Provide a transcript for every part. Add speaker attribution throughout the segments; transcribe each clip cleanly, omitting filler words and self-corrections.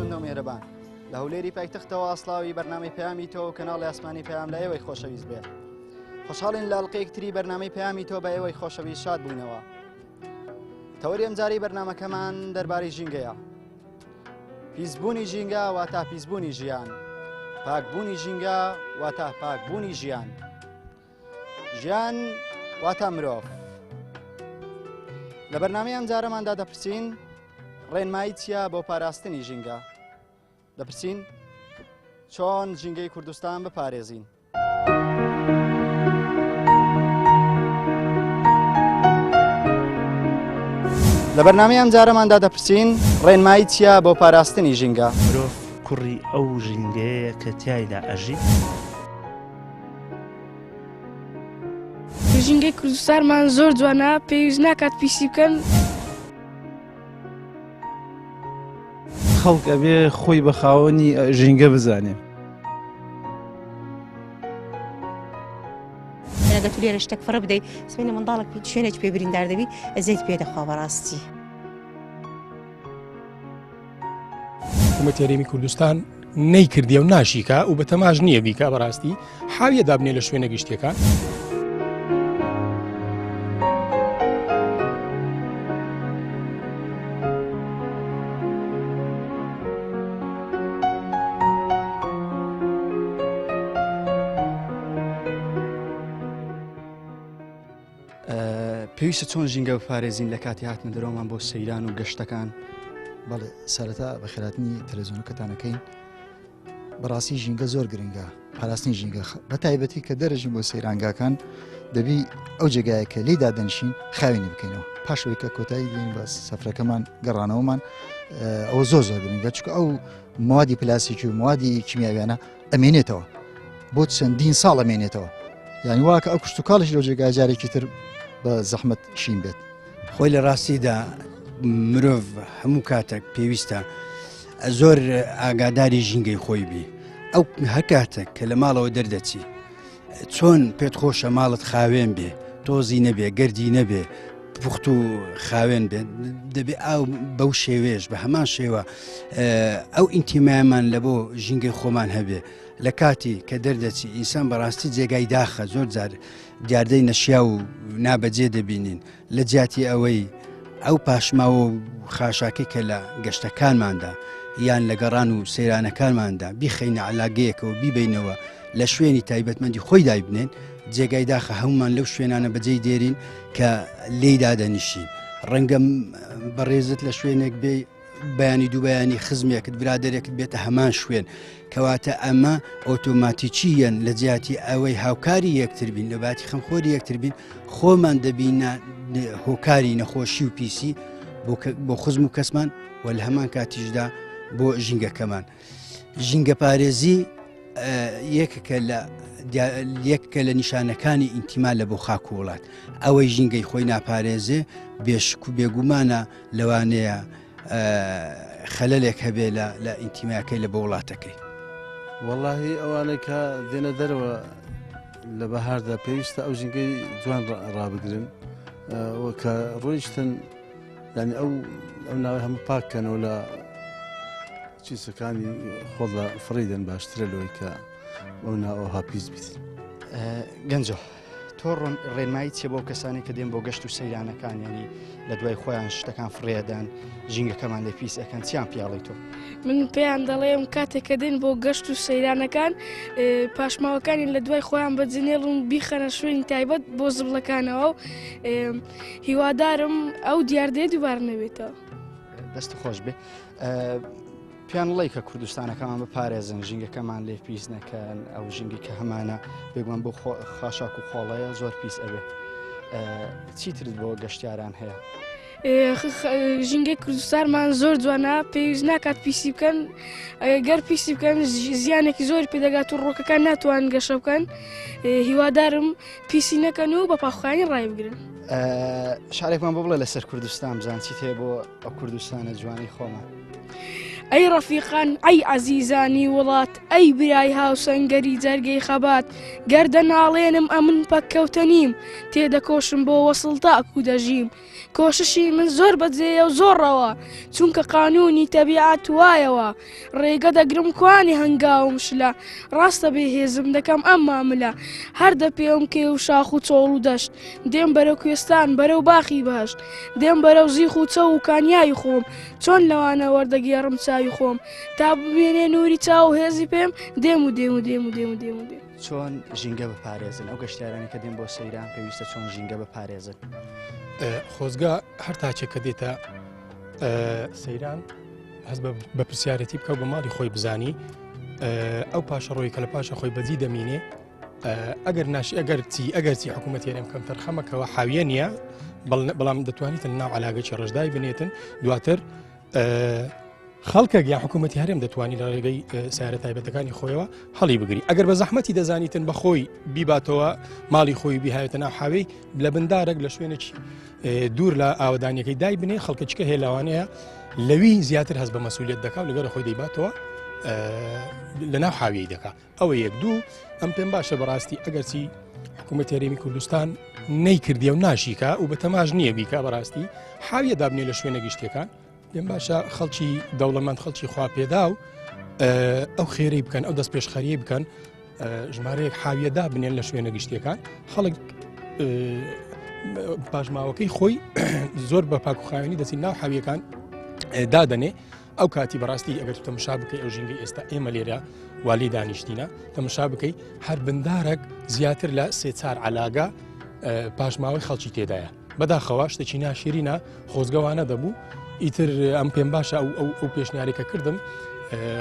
Speaker 1: خۆشەویستە و میهرەبان لە هەولێری پایتەختەوە ئاسڵاوی بەرنامەی پەیامی تۆ و کەناڵی ئاسمانی پەیام لە ئێوەی خۆشەویست بێت. خۆشحاڵین لە ئەڵقەیەک تری بەرنامەی پەیامی تۆ بە ئێوەی خۆشەویست شاد بووینەوە. تەوەری ئەمجاری بەرنامەکەمان دەربارەی ژینگەیە. پیسبوونی ژینگە واتە پیسبوونی ژیان، پاکبوونی ژینگە واتە پاکبوونی ژیان. ژیان واتە مرۆڤ. لە بەرنامەی ئەمجارەماندا دەپرسین ڕێنمایی چییە بۆ پاراستنی ژینگە؟ دەپرسین چۆن ژینگەی کوردستان بپارێزین؟ لە بەرنامەی ئەمجارەماندا دەپرسین ڕێنمایی چییە بۆ پاراستنی ژینگە؟
Speaker 2: مرۆڤ کوڕی ئەو ژینگەیە کە تیایدا ئەژی.
Speaker 3: ژینگەی کوردستانمان زۆر جوانە، پێویست ناکات پیسی بکەن.
Speaker 4: خەڵک ئەبێ خۆی بە خاوەنی ژینگە بزانێ.
Speaker 5: ئەگەر تو لێرە شتێک فڕە بدەیت سبەینە منداڵێک شوێنێک پێ بریندار دەبی ئەزێت پێ دەخوا بەڕاستی.
Speaker 6: حکوومەتی هەرێمی کوردستان نەیکردیە و ناشیکە و بە تەماژ نییە بیکە بەڕاستی حاویە دابنێ لە شوێنە گشتیەکان.
Speaker 1: پێویستە چۆن ژینگە بپارێزین لە کاتی هاتنە دەرەوەمان بۆ سەیران و گەشتەکان؟
Speaker 7: بەڵێ سەرەتا بە خێراتنی تەلەڤیزیۆنەکەتانەکەین بەڕاستی ژینگە زۆر گرنگە، پاراستنی ژینگە بە تایبەتی کە دەرەژین بۆ سەیرانگاکان دەبی ئەو جێگایە کە لێدا دەنشین خاوێنی بکەینەوە پاشەوەی کە کۆتایی دێن بە سەفرەکەمان گەڕانەوەمان ئەوە زۆر زۆر گرنگە چونکە ئەو موادی پلاسیکی و موادی کیمیاویانە ئەمێنێتەوە بۆ چەندین ساڵ ئەمێنێتەوە، یانی واکە ئەو کشت و کاڵش لەو جێگای جارێکی تر بە زەحمەت شین بێت.
Speaker 8: خۆی لە ڕاستیدا مرۆڤ هەموو کاتێک پێویستە زۆر ئاگاداری ژینگەی خۆی بی. ئەو هەر کاتێک کە لە ماڵەوە دەردەچی چۆن پێت خۆشە ماڵت خاوێن بێ، تۆزی نەبێ، گەردی نەبێ، پوخت و خاوێن بێت، دەبێت ئەو بەو شێوێش بە هەمان شێوە ئەو ئینتیمایمان لە بۆ ژینگەی خۆمان هەبێ. لە کاتی کە دەردەچی ئینسان بەڕاستی جێگای داخە زۆر جار دیاردەی نەشیا و نابەجێ دەبینین لە جیاتی ئەوەی ئەو پاشماوە و خاشاکەی کە لە گەشتەکانماندا یان لە گەڕان و سەیرانەکانماندا بیخەینە علاگەیەکەوە بیبینەوە لە شوێنی تایبەتمەندی خۆی دایبنێن جێگای داخە هەمومان لەو شوێنانە بەجێی دێرین کە لێیدا دەنیشین. ڕەنگە بەڕێزت لە شوێنێک بێ بەیانی دوو بەیانی خزمێکت برادێکت بێتە هەمان شوێن کەواتە ئەمە ئۆتۆماتیکیەن لە جیاتی ئەوەی هاوکاری یەکتر بین لە باتی خەمخۆری یەکتر بین خۆمان دەبینە هۆکاری نەخۆشی و پیسی بۆ خزم و کەسمان و لە هەمان کاتیشدا بۆ ژینگەکەمان. ژینگە پارێزی یەکێکە لە نیشانەکانی ئینتیما لە بۆ خاک و وڵات. ئەوەی ژینگەی خۆی ناپارێزێ بێشک و بێگومانە لەوانەیە خەلەلێک هەبێ لە ئینتیماکەی لە بە وڵاتەکەی.
Speaker 4: وەڵاهی ئەوانەی کە دێنە دەرەوە لە بەهاردا پێویستە ئەو ژینگەی جوان ڕابگرن کە ڕۆیشتن ینی ئەو ناوی هەموو پاککەنەوە لە چیسەکانی خۆڵ لە فڕیدەن باشترە لەوەی کە ئەو ناوەها پیس بیت.
Speaker 1: گەنجۆ تۆ ڕێنمایی چێ بۆ کەسانی کە دێن بۆ گەشت و سەیرانەکان ینی لە دوای خۆیان شتەکان فڕێدان ژینگەکەمان لێ پیس ئەەکەن چیان پیاڵی تۆ؟
Speaker 3: من پێیان دەڵێم کاتێک کە دێن بۆ گەشت و سەیرانەکان پاشماوەکانی لە دوای خۆیان بەجنێڵن بیخەنە شوێنی تایبەت بۆ زبڵەکانەوە و هیوادارم ئەو دیاردەیە دووبار نەبێتەوە.
Speaker 1: دەست خۆش بێ. پێیان وڵی کە کوردستانەکەمان بپارێزن ژینگەکەمان لێ پیس نەکەن ئەو ژینگی کە هەمانە بێگومان بۆ خاشاک و خۆڵەیە زۆر پیس ئەبێ. چیترت بۆ گەشتیاران هەیە؟
Speaker 3: ژینگەی کوردستانمان زۆر جوانە، پێویست ناکات پیسی بکەن، گەر پیسی بکەن زیانێکی زۆری پێدەگات و ڕۆکەکان ناتوان گەشە بکەن. هیوادارم پیسی نەکەن و بە پاخوانی ڕای بگرن.
Speaker 1: شارێکمان بۆ بڵێ لەسەر کوردستان بزان چیت هەیە بۆ ئەو کوردستانە جوانی خۆمان؟
Speaker 3: ئەی ڕەفیقان ئەی عەزیزانی وڵات ئەی برای هاوسەنگەری جەرگەی خەبات گەردە ناڵێنم ئەمن پەککەوتە نیم تێدەکۆشم بۆ وەسڵتا و دەژیم کۆششی من زۆر بەجێیە و زۆرڕەوە چونکە قانونی تەبیعەت وایەوە ڕێگە دەگرم کوانی هەنگاوم شلە ڕاستە بێهێزم دەکەم ئەم ماملە هەر دەپێم کێ و شاخ و چۆڵ و دەشت دێم بەرەو کوێستان بەرەو باخی بەهشت دێم بەرەو زیخ و چە و کانیایی خۆم چۆن لەوانە وەردەگێڕم چاوی خۆم تا ببێنێ نووری چاو و هێزی پێم دێم و دێم و دێم و دێم و دێم و دێم
Speaker 1: چۆن ژینگە بپارێزن ئەو گەشتیارانی کە دێن بۆ سەیران پێویستە چۆن ژینگە بپارێزن
Speaker 6: خۆزگا هەر تاچێک کە دێتە سەیران هەست بە پرسیارەتی بکەو بە ماڵی خۆی بزانی ئەو پاشەڕۆی کە لە پاشە خۆی بەجی دەمینێ ئەگەر ناشی ئەگەر چی حکوومەت یارێم کەم تەرخەمەکەەوە حاویە نییە بەڵام دەتوانیتن ناو علاگەی ڕژدای بنێتن دواتر خەڵکە یا حکوومەتی هەرێم دەتوانانی لە ڕێگەی سارە تایبەتەکانی خۆیەوە هەڵی بگری ئەگەر بە زەحمەتی دەزانیتن بە خۆی بیباتەوە ماڵی خۆی بیهایەتە ناو حاوەی لە بندارێک لە شوێنێکی دوور لە ئاوەدانیەکەی دای بنێ خەڵکەچکە هێلاوانەیە لەوی زیاتر هەست بە مەسئولیت دەکات لەگەرە خۆی دەیباتەوە لە ناو حاویەی دەکات ئەوە یەک دوو ئەم پێم باشە بەڕاستی ئەگەرچی حکوومەت یاریمی کوردستان نەیکردیە و ناشیکە و بە تەماژ نییە بیکە بەڕاستی حاویە دابنێ لە شوێنە گشتەکان پێم باشە خەڵکی دەوڵەمەند خەڵکی خوا پێدا و ئەو خێرەی بکەن ئەو دەست پێشخەریە بکەن ژمارەیەک حاویەدا بنێن لە شوێنە گشتەکان خەڵک پاژماوەکەی خۆی زۆر بە پاکوخاوێنی دەچین ناو حاویەکان دادەنێ ئەو کاتی بەڕاستی ئەگەر تەماشا بکەی ئەو ژینگەی ئێستا ئێمە لێرە والی دانیشتینە تەماشا بکەی هەر بندارێک زیاتر لە 3-4 علاگە پاشماوەی خەڵکی تێدایە بەداخەوە شتێکی ناشیرینە خۆزگەوانە دەبوو ئیتر ئەم پێم باشە ئەو پێشنیارێکە کردم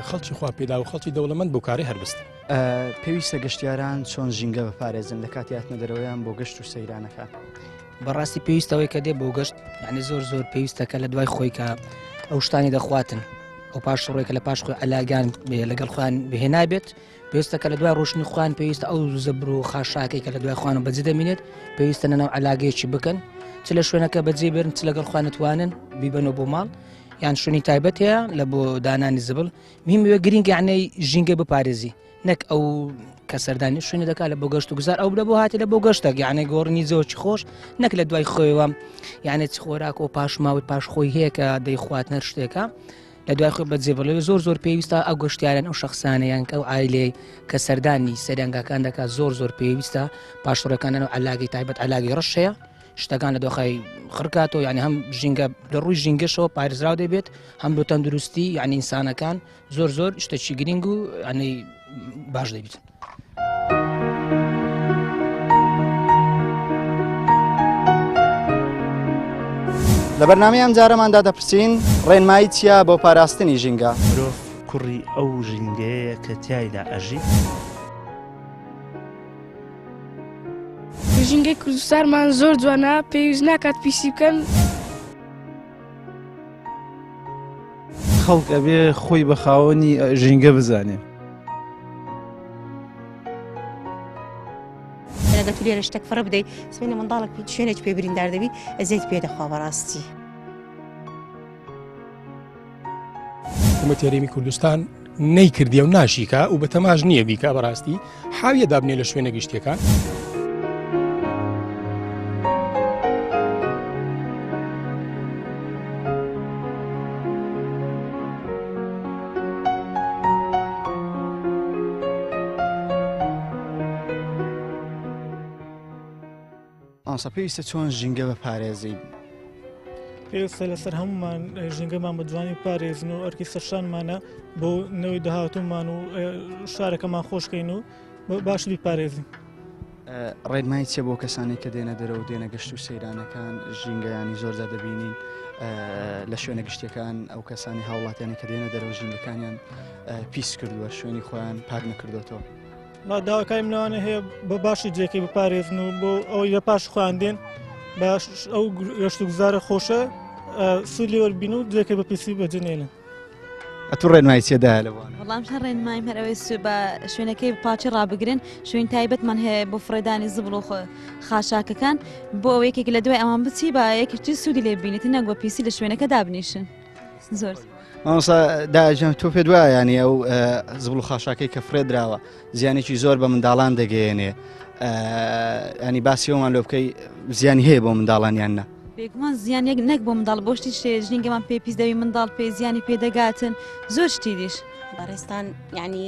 Speaker 6: خەڵکی خوا پێدا و خەڵکی دەوڵەمەند بۆ کارێ هەربست
Speaker 1: پێویستە گەشتیاران چۆن ژینگە بپارێزن لە کاتی هاتنە دەرەوەیان بۆ گەشت و سەیرانەکان
Speaker 9: بەڕاستی پێویستەوەی کە دێ بۆ گەشت یعنی زۆر پێویستەکە لە دوای خۆی کە ئەو شتانی دەخواتن ئەو پاش ڕۆیکە لە پاش خۆی ئەلاگان لەگەڵ خوان بهێنا بێت پێویستەکە لە دوای ڕۆشنی خوان پێویستە ئەو زەبر و خاشاکەی کە لە دوای خوان و بەجێ دەمێنێت پێویستە نەناو علاگەیەکی بکەن چ لە شوێنەکە بەجێ بێرن چ لەگەڵ خوانتوانن بیبەنەوە بۆ ماڵ یان شوێنی تایبەت هەیە لە بۆ دانانی زبل میموێ گرنگ یعنی ژینگە بپارێزی نەک ئەو کە سەردانی شوێنی دەکات لە بۆ گەشت و گوزار ئەو لە بۆ هاتی لە بۆ گەشتێک یعنی گۆڕنی زۆرکی خۆش نەک لە دوای خۆیەوە یعنی چ خۆراک و پاشماوی پاش خۆی هەیە کە دەیخواتنە شتێکە لە دوای خۆی بەجێبڵێ زۆر پێویستە ئەو گەشتیاران ئەو شخصانەیان کە ئەو ئایلێ کە سەردانی سەرنگاکان دەکات زۆر پێویستە پاشڕەکانە و علاگەی تایبەت علاگەی ڕەش هەیە شتەکان لە دۆخی خڕکاتەوە یعنی هەم ژینگە لە ڕووی ژینگەشەوە پارێزراو دەبێت هەم بۆ تەندروستی یعنی ئینسانەکان زۆر شتێکی گرنگ و ینی باش دەبێت.
Speaker 1: لە بەرنامەی ئەم جارەماندا دەپرسین ڕێنمایی چییە بۆ پاراستنی ژینگە
Speaker 2: مرۆڤ کوڕی ئەو ژینگەیە کە تایدا ئەژی
Speaker 3: ژینگەی کوردستانمان زۆر جوانە پێویست ناکات پیسی بکەن
Speaker 4: خەڵک ئەبێ خۆی بە خاوەنی ژینگە بزانێ
Speaker 5: لەگە تو لێرە شتێک فڕە بدەیت سبینە منداڵک شوێنێک پێ بریندار دەبی ئەزێت پێ دەخوا بەڕاستی
Speaker 6: حکوومەت یاریمی کوردستان نەیکردیە و ناشیکە و بە تەماژ نییە بیکە بەڕاستی حاویە دابنێ لە شوێنە گشتەکان
Speaker 1: ئەوسا پێویستە چۆن ژینگە بپارێزی
Speaker 10: پێویستە لەسەر هەمومان ژینگەمان بە جوانی پارێزن و ئەرکی سەرشانمانە بۆ نەوەی داهاتوومان و شارەکەمان خۆشکەین و باش بیپارێزین
Speaker 1: ڕێنمایی چیە بۆ کەسانی کە دێنە دەرەوە و دێنە گەشت و سەیرانەکان ژینگەیانی زۆرجار دەبینین لە شوێنە گشتەکان ئەو کەسانی هاوڵاتیانی کە دێنە دەرەوە ژینگەکانیان پیس کردووە شوێنی خۆیان پاک نەکردوێتەوە
Speaker 10: داواکاری منەوانە هەیە بە باشی جێکی بپارێزن و بۆ ئەوەی لە پاش خۆیان دێن باش ئەو گەشت و گوزارە خۆشە سولی وەربین و جێکی بە پیسی بەجێنێنن
Speaker 1: ئەتو ڕێنمایی چێدایە لەوانە
Speaker 11: وەڵام شە ڕێنمایم هەرەوەی بە شوێنەکەی پاچی ڕابگرن شوێن تایبەتمان هەیە بۆ فڕێدانی زبڵ و خاشاکەکان بۆ ئەو یەکێک لە دوای ئەوان بچی بە یەکێکی سوودی لێ ببینێتی نەک بە پیسی لە شوێنەکە دابنیشن زۆر
Speaker 1: مامۆستا داژەم تۆ پێ دوایە ینی ئەو زبڵ و خاشاکەی کە فرێدراوە زیانێکی زۆر بە منداڵان دەگەیەنێ ینی باسی ئەومان لۆ بکەی زیانی هەیە بۆ منداڵانیان نا
Speaker 11: بێگومان زیانێک نەک بۆ منداڵ بۆ شتی ژینگەمان پێ پیسدەوی منداڵ پێ زیانی پێدەگاتن زۆر شتی دیش
Speaker 5: بەڕێستان یعنی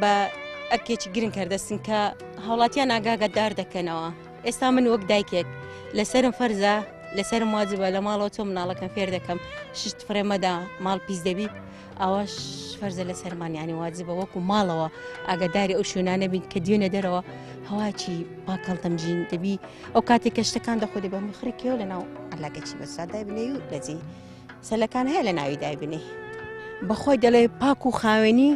Speaker 5: بە ئەرکێکی گرنگ کردەستن کە هاوڵاتیان ئاگاگەدار دەکەنەوە ئێستا من وەک دایکێک لەسرم فەرزە لەسرم واجبە لە ماڵەوە تۆ مناڵەکەم فێر دەکەم شت فرێمەدا ماڵ پیس دەبی ئەوەش فەرزە لە سەرمان یانی واجبە وەکو ماڵەوە ئاگاداری ئەو شوێنانە بین کە دیێنە دەرەوە هەواکی پاکەڵتەمژین دەبی ئەو کاتێک کە شتەکان دەخۆ دەبە میخڕێکیەوە لە ناو ئەلاگەچی بەسا دایبنێ و لەجێ سەلەکان هەیە لە ناوی دایبنێ بەخۆی دەڵێ پاک و خاوێنی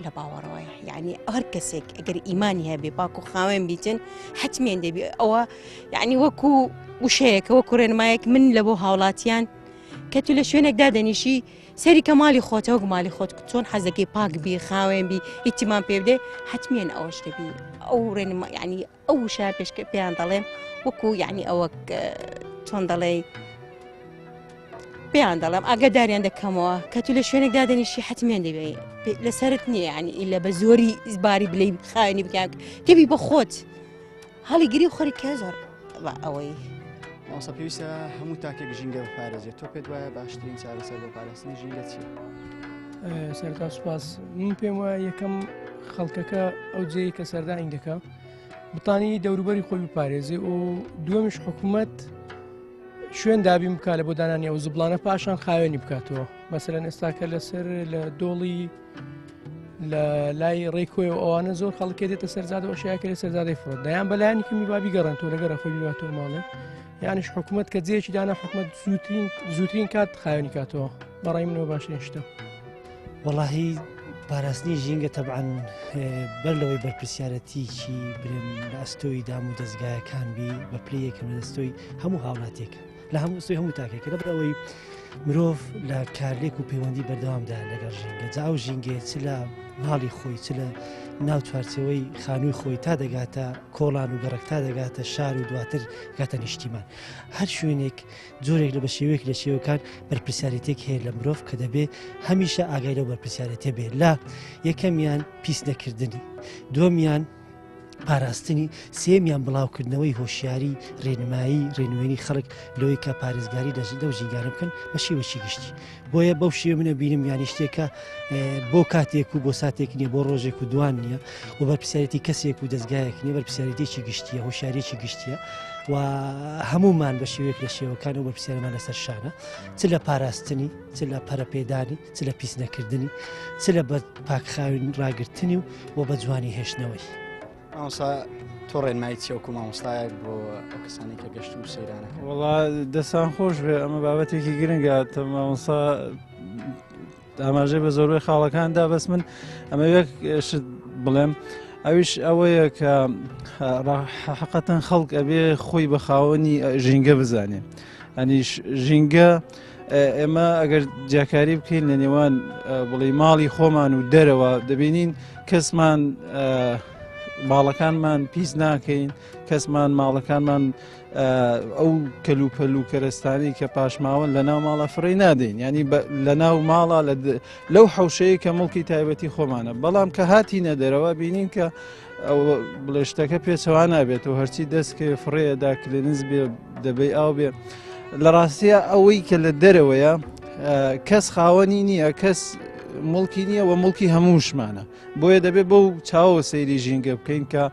Speaker 5: لە باوەڕەوەی یعنی هەر کەسێک ئەگەر ئیمانی هەیە بێ پاک و خاوێن بیتن حتمێن دەبی ئەوە یعنی وەکو وشەیەکە وەکو ڕێنمایەک من لە بۆ هاوڵاتیان کە تو لە شوێنێکدا دەنیشی سەری کە ماڵی خۆتە وەک ماڵی خۆت چۆن حەزەکەی پاک بی خاوێن بی ئیتیمان پێ بدێ حتمێن ئەوەش دەبی ئەو ڕێنما یعنی ئەو وشە پێشکە پێیان دەڵێم وەکو یعنی ئەوە چۆن دەڵێ پێیان دەڵێم ئاگاداریان دەکەمەوە کە تو لە شوێنێکدا دەنیشی حتمێن دەبێ لەسەرت نییە یعنی ئیلە بە زۆری باری بلێ خاوێنی بکات دەبی بە خۆت هەڵی گیری و خۆری کە زۆر ئەوەی
Speaker 1: مامۆستا پێویستە هەموو تاکێک ژینگە بپارێزێت تۆ پێت وایە باشترین چارەسەر بۆ پاراستنی ژینگە چیە؟
Speaker 6: سەرتا سوپاس من پێم وایە یەکەم خەڵکەکە ئەو جێی کە سەردانی دەکا بتانی دەوروبەری خۆی بپارێزێ و دووەمیش حکوومەت شوێن دابین بکات لە بۆ دانانی ئەو زبڵانە پاشان خاوێنی بکاتەوە مەسەرەن ئێستاکە لەسەر لە دۆڵی لە لای ڕێکۆی و ئەوانە زۆر خەڵکێ دێتە سەرزاد و شایکە لە سەرزادەی فرۆت دەیان بەلایانی کەمی بابی گەڕنتۆ لەگەرە خۆی باتۆ ماڵێ یانیش حکوومەت کە جێکی دانا حکوومەت زووترین کات خاوێنی کاتەوە بەڕای منەوە باشترین شتە
Speaker 2: وەڵاهی پاراستنی ژینگە تەبعاً بەر لەوەی بەرپرسیارەتیکی برم لە ئەستۆی دام و دەستگایەکان بی بە پلەیەکم لە دەستۆی هەموو هاوڵاتێکە لە هەموو ئەستۆی هەموو تاکێکە لەبەرەوەی مرۆڤ لە کارلێک و پەیوەندی بەردەوامدا لەگەڵ ژینگە جاو ژینگێ چ لە ماڵی خۆی چ لە ناو چوارچەوەی خانووی خۆی تا دەگاتە کۆڵان و گەڕک تا دەگاتە شار و دواتر گاتە نیشتیمان هەر شوێنێک جۆرێک لە بە شێوەیەک لە شێوەکان بەرپرسیارەتێک هەیە لە مرۆڤ کە دەبێ هەمیشە ئاگای لەو بەرپرسیارەتێ بێ لا یەکەمیان پیس نەکردنی دووەمیان پاراستنی سێمیان بڵاوکردنەوەی هۆشیاری ڕێنمایی ڕێنوێنی خەڵک لەوەی کە پارێزگاری دەژدە و ژینگانە بکەن بە شێوەشی گشتی بۆیە بەو شێوە منە بینم یانی شتێکە بۆ کاتێک و بۆ ساتێک نییە بۆ ڕۆژێک و دوان نییە و بەرپرسیارەتی کەسێک و دەستگایەک نیە بەرپرسیارەتێکی گشتیە هۆشیارێکی گشتیە و هەمومان بە شێوەیەک لە شێوەکان و بەرپرسیارەمان لەسەر شانە چ لە پاراستنی چ لە پەرەپێدانی چ لە پیس نەکردنی چ لە بە پاکخاوین ڕاگررتنی و بە جوانی هێشتنەوەی
Speaker 1: مامۆستا تۆ ڕێنمایی چێوەکو مامۆستایەک بۆ ئەو کەسانی کە گەشت و سەیرانەکە
Speaker 12: وڵا دەستان خۆش بێ ئەمە بابەتێکی گرنگە مامۆستا ئاماژەی بە زۆربەی خاڵەکاندا بەس من ئەمە یەک شت بڵێم ئەویش ئەوەیە کە حقەتەن خەڵک ئەبێ خۆی بە خاوەنی ژینگە بزانێ ئەنی ژینگە ئێمە ئەگەر جاکاری بکەین لە نێوان بڵێ ماڵی خۆمان و دەرەوە دەبینین کەسمان ماڵەکانمان پیس ناکەین کەسمان ماڵەکانمان ئەو کەلوپەل و کەرەستانی کە پاشماون لە ناو ماڵە فڕی نادەین ینی لە ناو ماڵە لەو حوشەیە کە مڵکی تایبەتی خۆمانە بەڵام کە هاتیینە دەرەوە بینین کە بڵێشتەکە پێچەوان نابێتەوە هەرچی دەستکە فڕەیەدا کلێنز بێ دەبێ ئاو بێ لە ڕاستیە ئەوەی کە لە دەرەوەیە کەس خاوەنی نییە کەس مڵکی نییە و مڵکی هەمووشمانە بۆیە دەبێت بەو چاوە سەیری ژینگە بکەین کە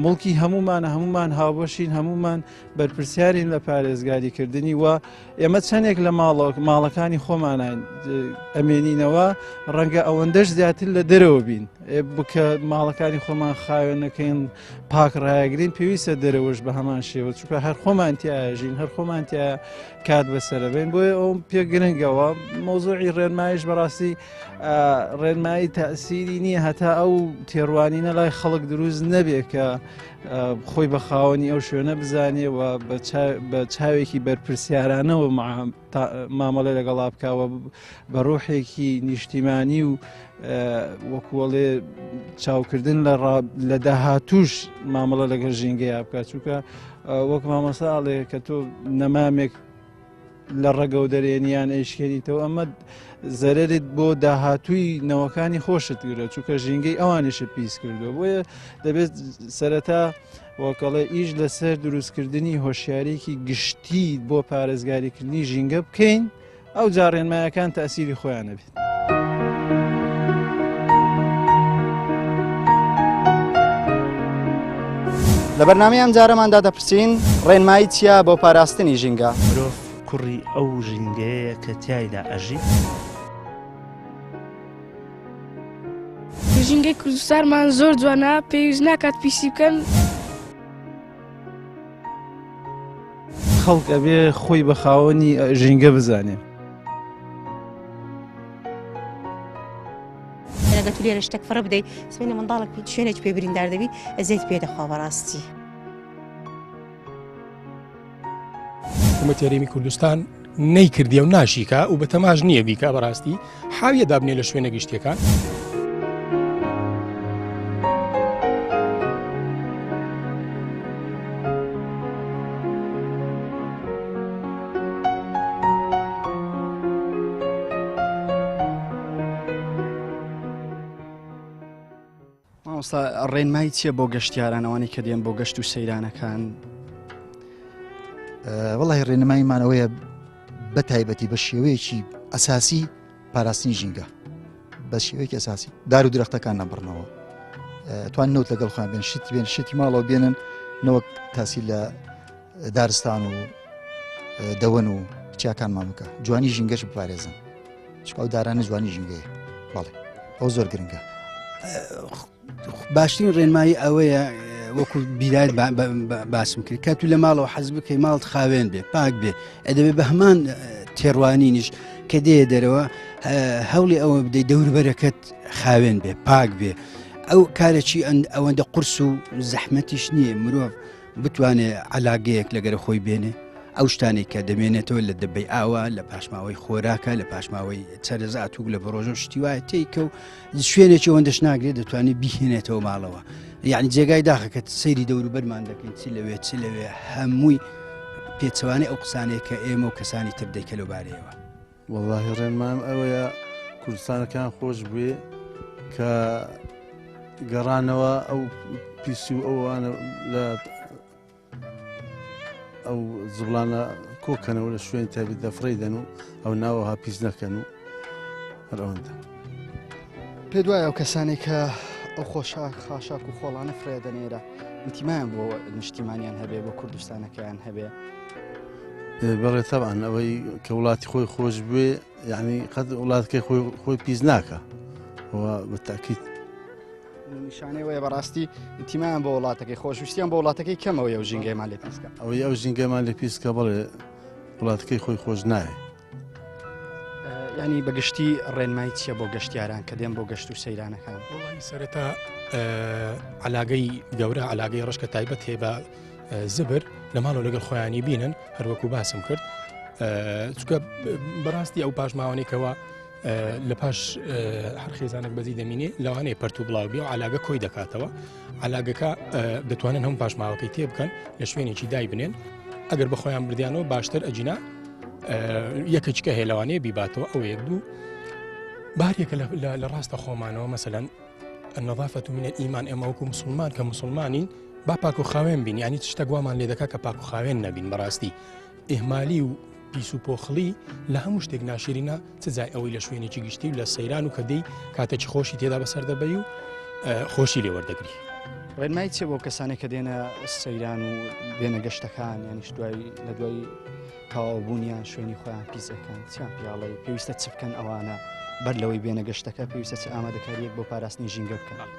Speaker 12: مڵکی هەمومانە هەمومان هاوبەشین هەمومان بەرپرسیارین لە پارێزگاریکردنی و ئێمە چەندێک لە ماڵەکانی خۆمانین ئەمێنینەوە ڕەنگە ئەوەندەش زیاتر لە دەرەوە بین بکە ماڵەکانی خۆمان خاوێنەکەین پاک ڕایگرین پێویستە دەرەوەش بە هەمان شێوە چونکە هەر خۆمانتیاژین هەر خۆمانتیا کات بەسەرەبێن بۆیە ئەوم پێ گرنگەوە مۆزوعی ڕێنمایش بەڕاستی ڕێنمایی تەسیری نییە هەتا ئەو تێڕوانینە لای خەڵک دروست نەبێ کە خۆی بە خاوەنی ئەو شوێنە بزانێ و بە چاوێکی بەرپرسیارانەوە مامەڵێ لەگەڵا بکاوە بە ڕۆحێکی نیشتیمانی و وەکوڵێ چاوکردن لە داهاتوش مامەڵە لەگەڵ ژینگەیە بکات چونکە وەک مامەساڵێ کە تۆ نەمامێک لە ڕێگە و دەرێنیان ئەیشکێنیتەوە ئەمە زەرێت بۆ داهاتووی نەوەکانی خۆشت گرە چونکە ژینگەی ئەوانیشە پیس کردو بۆیە دەبێت سەرەتا وەکەڵێ ئیش لەسەر دروستکردنی هۆشیارێکی گشتی بۆ پارێزگاریکردنی ژینگە بکەین ئەو جاڕێنمایەکان تاسیری خۆیان نەبێت.
Speaker 1: لە بەرنامەی ئەم جارەماندا دەپرسین ڕێنمایی چییە بۆ پاراستنی ژینگە؟
Speaker 13: مرۆڤ کوڕی ئەو ژینگەیە کە تایدا ئەژی.
Speaker 3: ژینگەی کوردستانمان زۆر جوانە پێویست ناکات پیسی بکەن.
Speaker 12: خەڵک ئەبێ خۆی بە خاوەنی ژینگە بزانێ.
Speaker 5: ئەگە تو لێرە شتێک فڕە بدەیت سبینە منداڵک شوێنێک پێ بریندار دەبی ئەزێت پێدەخوا بەڕاستی.
Speaker 6: حکوومەت یاریمی کوردستان نەیکردیە و ناشیکە و بە تەماژ نییە بیکە بەڕاستی حاویە دابنێ لە شوێنە گشتیەکان.
Speaker 1: ڕێنمایی چییە بۆ گەشتیاران ئەوانی کە دێن بۆ گەشت و سەیرانەکان؟
Speaker 7: وەڵی ڕێنماییمانەوەیە بە تایبەتی بە شێوەیەکی ئەساسی پاراستنی ژینگە بە شێوەیەکی ئەساسی دار و درەختەکان نەبڕنەوە توان نەوت لەگەڵ خۆیان بێن شت بێن شتی ماڵەوە بێنن نەوەک تاسی لە دارستان و دەوەن و کچیاکانمان بکە جوانی ژینگەش بپارێزن چکە ئەو دارانە جوانی ژینگەیە بەڵێ ئەو زۆر گرنگە.
Speaker 8: باشترین ڕێنمایی ئەوەیە وەکو بیدایت باسم کرد کە تو لە ماڵەوە حەز بکەی ماڵت خاوێن بێ پاک بێ ئەدەبێ بە هەمان تێڕوانینیش کە دێ دەرەوە هەوڵی ئەوە بدەیت دەوروبەرەکەت خاوێن بێ پاک بێ ئەو کارێکی ئەوەندە قورس و زەحمەتیش نییە مرۆڤ بتوانێت عەلاقەیەک لەگەرە خۆی بێنێ ئەو شتانی کە دەمێنێتەوە لە دەبەی ئاوا لە پاشماوەی خۆراکە لە پاشماوەی چەرەزات و لە بەڕۆژە و شتی وایە تێیکە و شوێنێکی ئەوەندەش ناگرێت دەتوانێت بیهێنێتەوە ماڵەوە یعنی جێگای داخەکەت سەیری دەوروبەرمان دەکەین چی لەوێ چی لەوێ هەمووی پێچەوانەی ئەو قسانەیە کە ئێمە و کەسانی تر دەیکە لەوبارەیەوە.
Speaker 4: وەڵاهی ڕێنمایم ئەوەیە کوردستانەکان خۆش بێ کە گەڕانەوە ئەو پیسی و ئەوانە لە ئەو زبڵانە کۆکەنەوە لە شوێن تابی دەفڕیدەن و ئەو ناوەها پیس نەکەن و هەر ئەوەندە.
Speaker 1: پێ دوایە ئەو کەسانی کە ئەو خاشاک و خۆڵانە فرێدەنێرە نیتیمایان بۆ نیشتیمانیان هەبێ بۆ کوردستانەکەیان هەبێ.
Speaker 4: بەڵێ تەبعاً ئەوەی کە وڵاتی خۆی خۆش بێ یعنی قەت وڵاتەکەی خۆی پیس ناکە ئەوە بەتاکید
Speaker 1: نیشانەی وەیە بەڕاستی نیتیمایان بۆ وڵاتەکەی خۆشویستیان بۆ وڵاتەکەی کەمەوەی ئەو ژینگەیمان لێ پیسکە
Speaker 4: ئەوەی ئەو ژینگەمان لێ پیسکە بڵێ وڵاتەکەی خۆی خۆش نایە.
Speaker 1: ینی بەگشتی ڕێنمایی چییە بۆ گەشتیاران کە دێن بۆ گەشت و سەیرانەکان؟
Speaker 6: سەرەتا عەلاقەی گەورە عەلاقەی ڕشکە تایبەت هەیە بە زبر لە ماڵەوە لەگەڵ خۆیانی بینن هەروەکو باسم کرد چونکە بەڕاستی ئەو پاشماوانێکەوە لە پاش هەر خێزانێک بەزی دەمینێ لەوانەیە پەرتو بڵاو بێ و عەلاقە کۆی دەکاتەوە عەلاقەکە دەتوانن هەموو پاشماوەکەی تێ بکەن لە شوێنێکی دای بنێن ئەگەر بە خۆیان بردیانەوە باشتر ئەجینا یەکەچکە هێلەوانەیە بیباتەوە ئەو یەک دوو بارێکە لە ڕاستە خۆمانەوە مەسەلەن النظافة من الإيمان ئێمە وەکو مسلمان کە مسلمانین با پاک و خاوێن بین یعنی شتە گوامان لێ دەکات کە پاک و خاوێن نەبین بەڕاستی ئێهمالی و پیس و پۆخڵی لە هەموو شتێک ناشرینە چ جای ئەوەی لە شوێنێکی گشتی و لە سەیران و کە دەی کاتێکی خۆشی تێدا بەسەر دەبەی و خۆشی لێوەردەگری.
Speaker 1: ڕێنمایی چێ بۆ کەسانێک کە دێنە سەیران و بێنە گەشتەکان یانیش لە دوای تەواوبوونیان شوێنی خۆیان پیسەکان چیان پیاڵی پێویستە چ بکەن ئەوانە بەر لەوەی بێنە گەشتەکە پێویستە چ ئامادەکاریەک بۆ پاراستنی ژینگە بکەن؟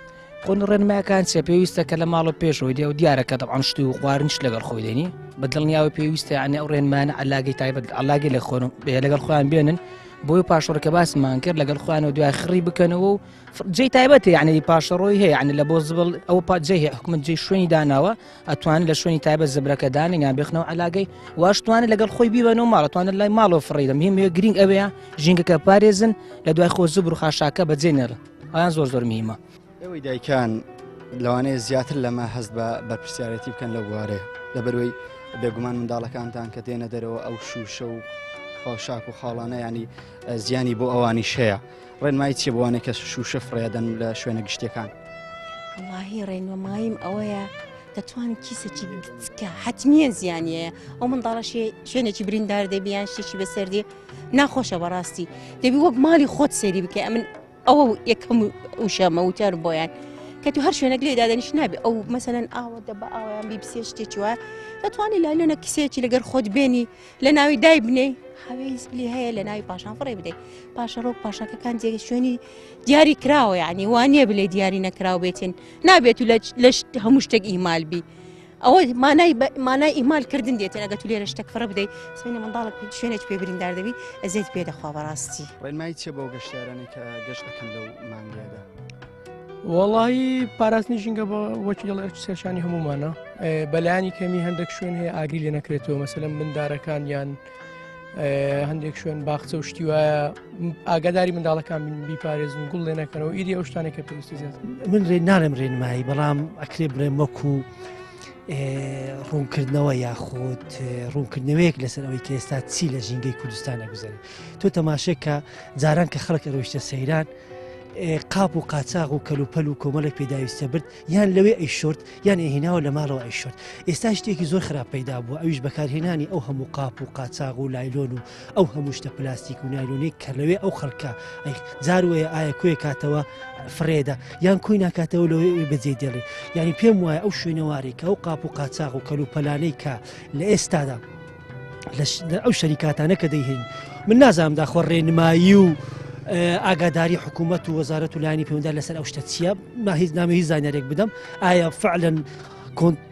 Speaker 9: خۆن ڕێنمایەکان چێ پێویستە کە لە ماڵە پێشەوەی دێ و دیارەکە دەبعاان شتی و خواردنش لەگەڵ خۆی دێنی بەدڵنیاوە پێویستە یعنی ئەو ڕێنمانە عەلاقەی تایبەت عەلاقەی لە خۆن لەگەڵ خۆیان بێنن بۆی پاشەڕەکە باسمان کرد لەگەڵ خۆیانەوە دوای خڕی بکەنەوە و جێی تایبەتی یعنی پاشەڕۆی هەیە یعنی لە بۆ زبڵ ئەوە جێ هەیە حکومەت جێی شوێنی داناوە ئەتوانن لە شوێنی تایبەت زبرەکە دانین یان بێخنەوە عەلاقەی واشتوانێت لەگەڵ خۆی بیبەنەوە ماڵەتوانێت لای ماڵەوە فڕی دەم هێمە گرنگ ئەوەیە ژینگەکە پارێزن لە دوای خۆ زبر و خاشاکە بەجێ نێرن ئەیان زۆر میمە.
Speaker 1: ئەوەی دایکان لەوانەیە زیاتر لەمە هەست بە بەرپرسیارەتی بکەن لە بوارەیە لەبەرەوەی بێگومان منداڵەکانتان کە دێنە دەرەوە ئەو شوشە و خۆشاک و خاڵانە ینی زیانی بۆ ئەوانی شەیە ڕێنمایی چیە بۆوانێک کە شوشە فرێدەن لە شوێنە گشتەکان
Speaker 5: واللهی ڕێنماییم ئەوەیە دەتوانین کیسێکی بچکە حتمیە زیانیەیە ئەو منداڵە شوێنێکی بریندار دەبیان شتێکی بەسەردێ ناخۆشە بەڕاستی دەبی وەک ماڵی خۆت سێری بکە ئەمن ئەوە یەکەم وشەمە وتار بۆیان کە تو هەر شوێنێک لێ دادەنیش نابێ ئەو مەسەلەن ئاوە دەبە ئاویان بیبسێ شتێکی وایە دەتوانانی لایلۆنە کیسێکی لەگەر خۆت بێنی لە ناوی دای بنێ هەوێزلی هەیە لە ناوی پاشان فڕێ بدەیت پاشە ڕۆک پاشەکەکان جێگە شوێنی دیاری کراوە یعنی وانە بلێ دیاری نەکراو بێتن نابێت و لە هەموو شتێک ئیمال بی ئەوە مانای ئیمالکردن دێتێن ئەگە تو لێرە شتێک فڕە بدەیت سمێنە منداڵک شوێنێک پێ بریندار دەبی ئەزێت پێ دەخوا بەڕاستی
Speaker 1: ڕێنمایی چیە بۆ گەشتیارانێک کە گەشت دەکەن لەو مانگێدا
Speaker 6: وڵی پاراستنی ژینگە بە وەکی دڵ سێشانی هەمومانە بەلایانی کەمی هەندێک شوێن هەیە ئاگری لێ نەکرێتەوە مەسەلەن بندارەکان یان هەندێک شوێن باخچە و شتی وایە ئاگاداری منداڵەکان بیپارێزن گوڵ لێ نەکەنەوە ئیدی ئەو شتانێکە پێویستی زیات
Speaker 2: من ناڵێم ڕێنمایی بەڵام ئەکرێ بڵێم وەکو ڕوونکردنەوە یاخود ڕوونکردنەوەیەک لەسەر ئەوەی کە ئێستا چی لە ژینگەی کوردستانە گوزارێت تۆ تەماشێک کە جاران کە خەڵک ڕۆیشتە سەیران قاپ و قاچاق و کەلوپەل و کۆمەڵێک پێداویستە برد یان لەوێ ئەی شۆرت یان هێناوە لە ماڵەوە ئەی شۆرت ئێستا شتێکی زۆر خراپ پەیدا بووە ئەویش بەکارهێنانی ئەو هەموو قاپ و قاچاق و لایلۆن و ئەو هەموو شتە پلاستیک و نایلۆنێک کە لەوێ ئەو خەڵکە جاروەیە ئایا کۆی کاتەوە فرێدە یان کۆی ناکاتەوە لەوێ بەجێ دێڵێ ینی پێم وایە ئەو شوێنەواری کە ئەو قاپ و قاچاق و کەلوپەلانەی کە لە ئێستادا ئەو شەریکاتانە کە دەیهێن من نازانم داخۆ ڕێنمایی و ئاگاداری حکوومەت و وەزارەت و لایانی پەیوەنددار لەسەر ئەو شتە چییە هیچ نامە هیچ زانیارێک بدەم ئایا فعلەن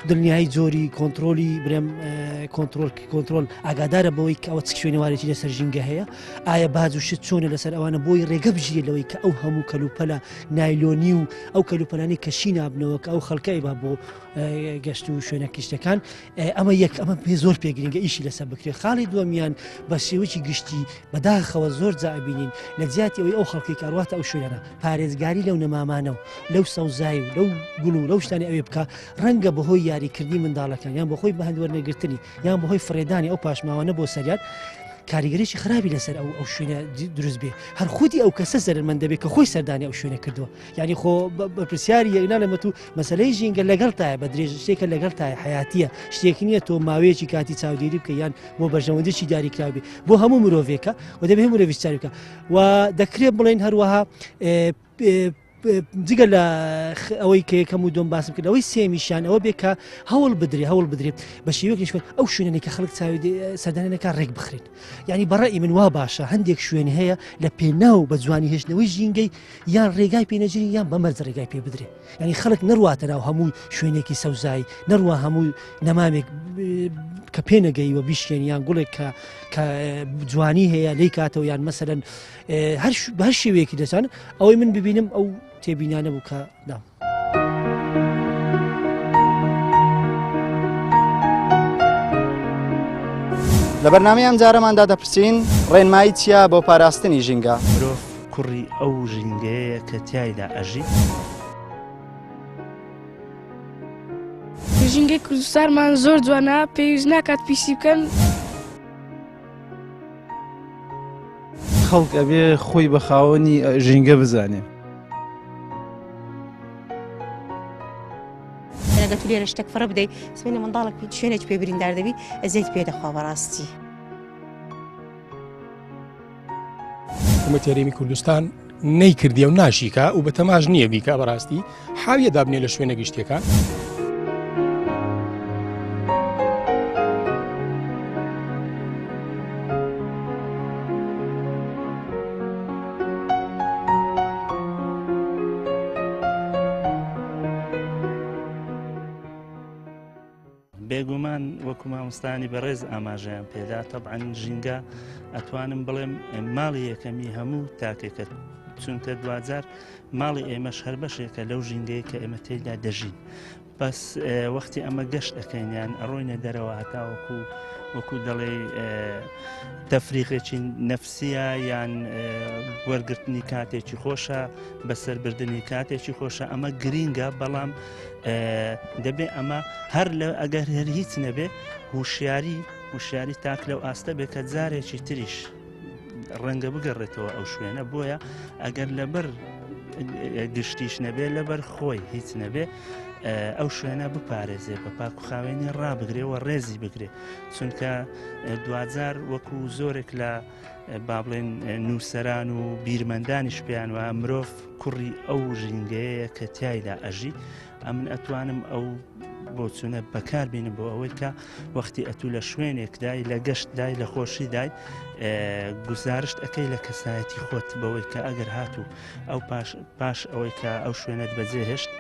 Speaker 2: دڵنیایی جۆری کۆنتترۆلی برێم کۆنتترۆل ئاگادارە بەوەی کە ئەوە چ شوێنەوارێتی لەسەر ژینگە هەیە ئایا باز و شت چۆنە لەسەر ئەوانە بۆی ڕێگە بژیرە لەوەی کە ئەو هەموو کەلوپەلە نایلۆنی و ئەو کەلوپەلانی کەشی نابنەوە کە ئەو خەڵکەی با بۆ گەشت و شوێنە کشتەکان ئەمە یەک ئەمە پێ زۆر پێگرنگە ئیشی لەسەر بکرێت خاڵی دووەمیان بە شێوەی گشتی بەداخەوە زۆر جابینین لە جیاتی ئەوەی ئەو خەڵکی کاڕاتە ئەو شوێنە پارێزگاری لەو نەمامانە و لەو سەوزای و لەو گوڵ و لەو شتانی ئەوێ بکە ڕەنگە بەهۆی یاریکردنی منداڵەکان یان بەخۆی بە هەندوەرنەگرتنی یان بەهۆی فڕێدانی ئەو پاشماوانە بۆ سەریان کاریگەریی خراپی لەسەر ئەو شوێنە دروست بێ هەر خودی ئەو کەسە زەرمەند دەبێت کە خۆی سەردانی ئەو شوێنە کردووە یعنی خۆ بەپرسیاری یەکنا لەمە و مەسلەی ژینگە لەگەڵ تایە بە درێژ شتێکە لەگەڵ تایە حیاتیە شتێکی نییە تۆ ماوەیەکی کاتی چاودێری بکە یان بۆ بەرژەوەندێکی دیاریکراوی بۆ هەموو مرۆڤێکە و دەبێت مرۆڤی چاری بکە و دەکرێت بڵێن هەروەها جگە لە ئەوەی کە یەکەم و دۆم باسم کرد ئەوەی سێمیشان ئەوە بێکە هەوڵ بدرێت بە شێوەیەکی شوێن ئەو شوێنێک کە خەڵک سەردانەکە ڕێک بخرێن ینی بەڕێی من وا باشە هەندێک شوێن هەیە لە پێناو بە جوانی هێشتنەوەی ژینگەی یان ڕێگای پێنەجری یان بەمەرز ڕێگای پێ بدرێ ینی خەڵک نەڕواتە ناو هەموو شوێنێکی سەوزایی نەڕوا هەموو نەمامێک کە پێنەگەی وە بیشکێن یان گوڵێک کە جوانی هەیە لی کاتەوە یان مەسەرەن هەر شێوەیەکی دەچان ئەوەی من ببینم ئەو تێبینانە بوو کە دام
Speaker 1: لە بەرنامەیە جارەماندا دەپرسین ڕێنمایی چیە بۆ پاراستنی ژینگە
Speaker 13: مرۆڤ کوڕی ئەو ژینگەیە کە تایدا ئەژی
Speaker 3: ژینگەی کوردستانمان زۆر جوانە پێویست ناکات پیسی بکەن
Speaker 12: خەڵک ئەبێ خۆی بە خاوەنی ژینگە بزانێ
Speaker 5: ئەگە تو لێرە شتێک فڕە بدەیت سمێنە منداڵک شوێنێک پێ بریندار دەبی ئەزێت پێ دەخوا بەڕاستی
Speaker 6: حکوومەتی هەرێمی کوردستان نەیکردیە و ناشیکە و بە تەماژ نییە بیکە بەڕاستی حاویە دابنێ لە شوێنە گشتیەکان
Speaker 13: بێگومان وەکو مامۆستانی بەڕێز ئاماژەیان پێدا تەبعەن ژینگە ئەتوانم بڵێم ماڵی یەکەمی هەموو تاکێکە چونکە دوجار ماڵی ئێمەش هەر بەشێکە لەو ژینگەی کە ئێمە تێدا دەژین بەس وەختی ئەمە گەشت ئەەکەینیان ئەڕۆینە دەرەوە هەتاوەکو وەکو دەڵێ تەفریقێکی نەفسیە یان وەرگرتنی کاتێکی خۆشە بەسەربردننی کاتێکی خۆشە ئەمە گرینگە بەڵام دەبێ ئەمە هەر لە ئەگەر هەر هیچ نەبێ هوشیاری وشیاری تاک لەو ئاستە بێ کە جارێکی تریش ڕەنگە بگەڕێتەوە ئەو شوێنە بۆیە ئەگەر لەبەر گشتیش نەبێ لەبەر خۆی هیچ نەبێ ئەو شوێنە بپارێزێ بە پاک و خاوێنی ڕابگرێەوە ڕێزی بگرێ چونکە دوجار وەکو زۆرێک لە با بڵێن نووسەران و بیرمەندانیش پێیان وە مرۆڤ کوڕی ئەو ژینگەیە کە تایدا ئەژی ئەمن ئەتوانم ئەو بۆ چونە بەکاربینم بۆ ئەوەی کە وەختی ئەتوو لە شوێنێکدای لە گەشتدای لە خۆشیدای گزارشت ئەەکەی لە کەسایەتی خۆت بەوەی کە ئەگەر هاتوو ئەو پاش ئەوەی کە ئەو شوێنت بەجێهێشت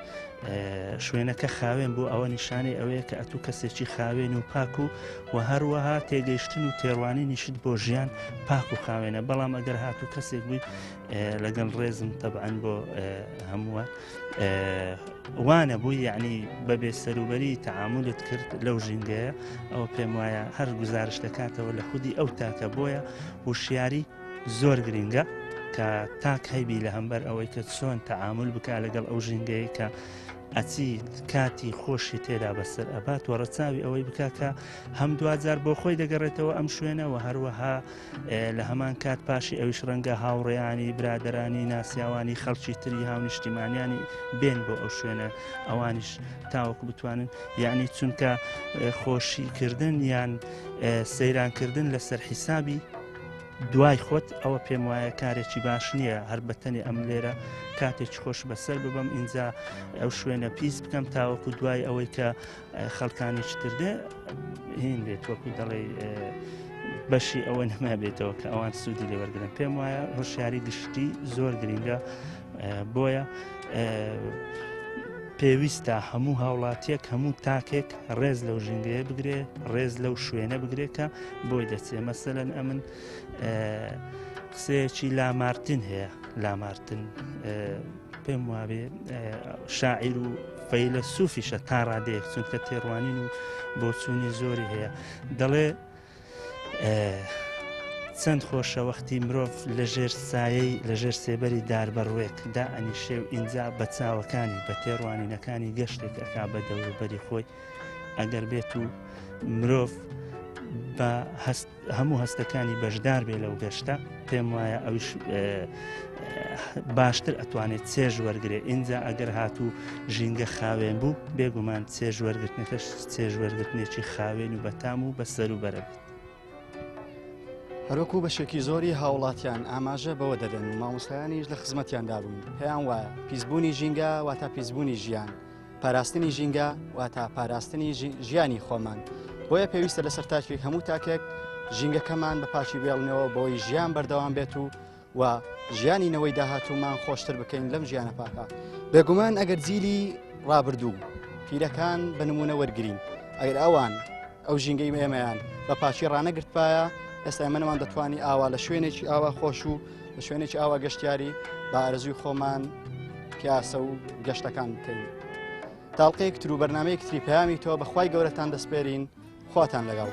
Speaker 13: شوێنەکە خاوێن بۆ ئەوە نیشانەی ئەوەیە کە ئەتوو کەسێکی خاوێن و پاک و هەروەها تێگەیشتن و تێڕوانی نیشت بۆ ژیان پاک و خاوێنە بەڵام ئەگەر هاتوو کەسێک بووی لەگەڵ ڕێزم تەبعەن بۆ هەمووە وانە بووی یعنی بەبێ سەروبەری تەعاملت کرد لەو ژینگەیە ئەوە پێم وایە هەر گزارش دەکاتەوە لە خودی ئەو تاکە بۆیە وشیاری زۆر گرنگە کە تاک هەیبی لە هەمبەر ئەوەی کە چۆن تەعامل بکە لەگەڵ ئەو ژینگەیە کە ئەچی کاتی خۆشی تێدا بەسەر ئەبات و ڕەچاوی ئەوەی بکە کە هەم دوجار بۆ خۆی دەگەڕێتەوە ئەم شوێنەوە هەروەها لە هەمان کات پاشی ئەویش ڕەنگە هاوڕێیانی برادەرانی ناسیاوانی خەڵکی تری هاونیشتیمانیانی بێن بۆ ئەو شوێنە ئەوانیش تاوەکو بتوانن یعنی چونکە خۆشیکردن یان سەیرانکردن لەسەر حیسابی دوای خۆت ئەوە پێم وایە کارێکی باش نییە هەر بەتەنی ئەم لێرە کاتێکی خۆش بەسەر ببەم ئینجا ئەو شوێنە پیس بکەم تاوەکو دوای ئەوەی کە خەڵکانێکی تردێ هین بێت وەکو دەڵێ بەشی ئەوە نەما بێتەوە کە ئەوان سوودی لێوەرگرن پێم وایە هۆشیاری گشتی زۆر گرنگە بۆیە پێویستە هەموو هاوڵاتیەک هەموو تاکێک ڕێز لەو ژینگەیە بگرێ ڕێز لەو شوێنە بگرێکە بۆی دەچێ مەسەلەن ئەمن قسەیەکی لامارتن هەیە لامارتن پێم وابێ شاعیر و فەیلە سوفیشە تا ڕادەیەک چونکە تێڕوانین و بۆچوونی زۆری هەیە دەڵێ چەند خۆشە وەختی مرۆڤ لەژێر سایەی لەژێر سێبەری داربەڕوێک دا ئەنیشێ و ئینجا بە چاوەکانی بە تێڕوانینەکانی گەشتێک ئەکا بە دەوروبەری خۆی ئەگەر بێت و مرۆڤ بە هەموو هەستەکانی بەشدار بێ لەو گەشتە پێم وایە ئەوش باشتر ئەتوانێت چێژ وەرگێ ئینجا ئەگەر هاتوو ژینگە خاوێن بوو بێگومان چێژ وەرگرتنەکەش چێژ وەرگرتنێکی خاوێن و بەتام و بەسەر و بەرە بێت
Speaker 1: هەروەکو بەشێکی زۆری هاوڵاتیان ئاماژە بەوە دەدەن و مامۆستایانیش لە خزمەتیاندا بوون پێیان وایە پیسبوونی ژینگە واتە پیسبوونی ژیان پاراستنی ژینگە واتە پاراستنی ژیانی خۆمان بۆیە پێویستە لەسەر تاکێک هەموو تاکێک ژینگەکەمان بە پاشی بێڵنەوە بۆی ژیان بەردەوام بێت و ژیانینەوەی داهاتوومان خۆشتر بکەین لەم ژیانە پاکە بێگومان ئەگەر جیلی ڕابردوو پیرەکان بە نمونە وەرگین ئەگەر ئەوان ئەو ژینگەی ئێمەیان بە پاشی ڕانەگرتپایە ئێستا ئێمەمان دەتوانی ئاوا لە شوێنێکی ئاوا خۆش و لە شوێنێکی ئاوا گەشتیاری بە ئارەزوی خۆمان پیاسە و گەشتەکان بکەین تاڵقەیەک تر و بەرنامەیەک تری پەیامی تۆ بەخوای گەورەتان دەسپێرین خواتان لەگەڵ